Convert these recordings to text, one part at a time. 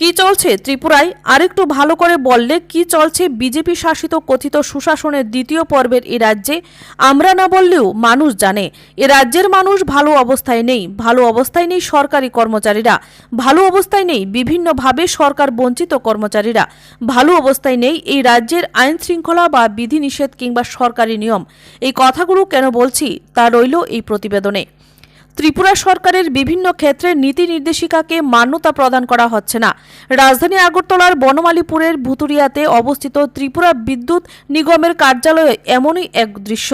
কি চলছে ত্রিপুরায় আরেকটু ভালো করে বললে কি চলছে বিজেপি শাসিত কথিত সুশাসনের দ্বিতীয় পর্বের এই রাজ্যে আমরা না বললেও মানুষ জানে। এ রাজ্যের মানুষ ভালো অবস্থায় নেই, ভালো অবস্থায় নেই সরকারি কর্মচারীরা, ভালো অবস্থায় নেই বিভিন্নভাবে সরকার বঞ্চিত কর্মচারীরা, ভালো অবস্থায় নেই এই রাজ্যের আইন শৃঙ্খলা বা বিধিনিষেধ কিংবা সরকারি নিয়ম। এই কথাগুলো কেন বলছি তা রইল এই প্রতিবেদনে। ত্রিপুরা সরকারের বিভিন্ন ক্ষেত্রে নীতি নির্দেশিকাকে মান্যতা প্রদান করা হচ্ছে না। রাজধানী আগরতলার বনমালীপুরের ভুতুরিয়াতে অবস্থিত ত্রিপুরা বিদ্যুৎ নিগমের কার্যালয়ে এমনই এক দৃশ্য।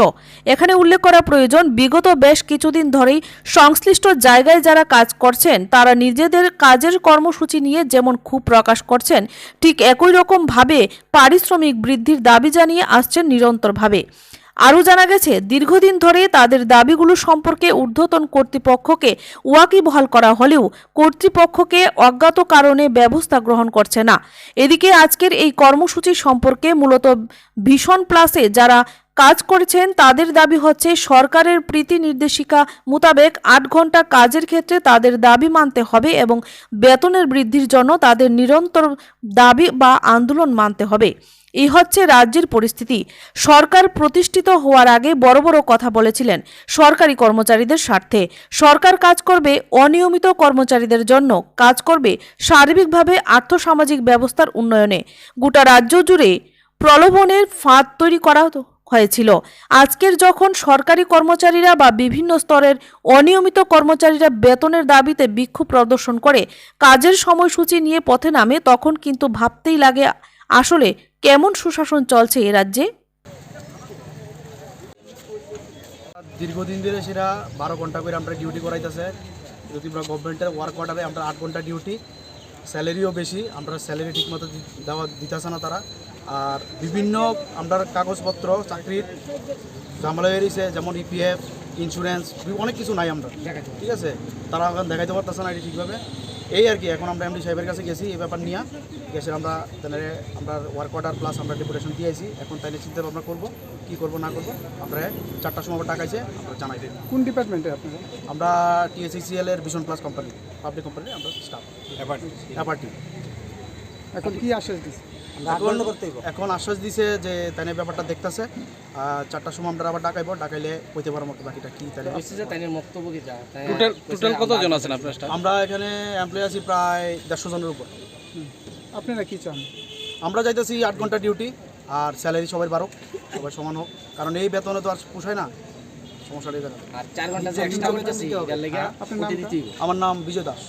এখানে উল্লেখ করা প্রয়োজন, বিগত বেশ কিছুদিন ধরেই সংশ্লিষ্ট জায়গায় যারা কাজ করছেন তারা নিজেদের কাজের কর্মসূচি নিয়ে যেমন ক্ষোভ প্রকাশ করছেন, ঠিক একই রকম ভাবে পারিশ্রমিক বৃদ্ধির দাবি জানিয়ে আসছেন নিরন্তরভাবে। আরও জানা গেছে, দীর্ঘদিন ধরে তাদের দাবিগুলো সম্পর্কে ঊর্ধ্বতন কর্তৃপক্ষকে ওয়াকিবহাল করা হলেও কর্তৃপক্ষকে অজ্ঞাত কারণে ব্যবস্থা গ্রহণ করছে না। এদিকে আজকের এই কর্মসূচি সম্পর্কে মূলত ভিশন প্লাসে যারা কাজ করেছেন তাদের দাবি হচ্ছে সরকারের প্রীতি নির্দেশিকা মোতাবেক ৮ ঘন্টা কাজের ক্ষেত্রে তাদের দাবি মানতে হবে এবং বেতনের বৃদ্ধির জন্য তাদের নিরন্তর দাবি বা আন্দোলন মানতে হবে। এই হচ্ছে রাজ্যের পরিস্থিতি। সরকার প্রতিষ্ঠিত হওয়ার আগে বড় বড় কথা বলেছিলেন সরকারি কর্মচারীদের স্বার্থে। সরকার কাজ করবে অনিয়মিত কর্মচারীদের জন্য, কাজ করবে সার্বিকভাবে আর্থসামাজিক ব্যবস্থার উন্নয়নে। গোটা রাজ্য জুড়ে প্রলোভনের ফাঁদ তৈরি করা হয়েছিল। আজকের যখন সরকারি কর্মচারীরা বা বিভিন্ন স্তরের অনিয়মিত কর্মচারীরা বেতনের দাবিতে বিক্ষোভ প্রদর্শন করে কাজের সময়সূচি নিয়ে পথে নামে, তখন কিন্তু ভাবতেই লাগে আসলে কেমন সুশাসন চলছে এ রাজ্যে। দীর্ঘদিন ধরে সেটা 12 ঘন্টা করে আমরা ডিউটি করাইতেছে। যদি গভর্নমেন্টের ওয়ার্ক অর্ডারে আমরা 8 ঘন্টা ডিউটি, স্যালারিও বেশি, আমরা স্যালারি ঠিকমতো দিতেছে না তারা। আর বিভিন্ন আমরা কাগজপত্র চাকরির ঝামেলা বেরিয়েছে, যেমন ইপিএফ, ইন্স্যুরেন্স, অনেক কিছু নাই আমরা, ঠিক আছে, তারা এখন দেখাইতে পারতেছে না এটি ঠিকভাবে। এই আর কি, এখন আমরা এমডি সাহেবের কাছে গেছি এই ব্যাপার নিয়ে গেছে। আমরা ওয়ার্ক অর্ডার প্লাস আমরা ডেপুটেশন দিয়েছি। এখন তাইলে চিন্তা ভাবনা করবো কী করবো না করবো। আমরা 4টার সময় টাকাইছে, আমরা জানাই দিই। কোন ডিপার্টমেন্টে আপনারা? আমরা THCL এর ভিশন প্লাস কোম্পানি, পাবলিক কোম্পানির আমরা স্টাফ অ্যাপার্টি। এখন কি আশ্বাস দিচ্ছে? এখন আশ্বাস দিছে যে তাই ব্যাপারটা দেখতেছে। 4টার সময় আমরা আবার ডাকাইবো, ডাকাইলে কইতে পারবো বাকিটা কি। টোটাল কতজন আছেন আপনার স্টাফ? আমরা এখানে এমপ্লয়ি আছি প্রায় 150 জনের উপর। আপনারা কি চান? আমরা চাইতেছি 8 ঘন্টা ডিউটি আর স্যালারি সবাই বাড়ুক, সবাই সমান হোক, কারণ এই বেতনে তো আর পোষায় না। সমস্যাটা এই জায়গায়। আর 4 ঘন্টা যে এক্সট্রা করতেছি এর লাগি আমার নাম বিজয় দাস।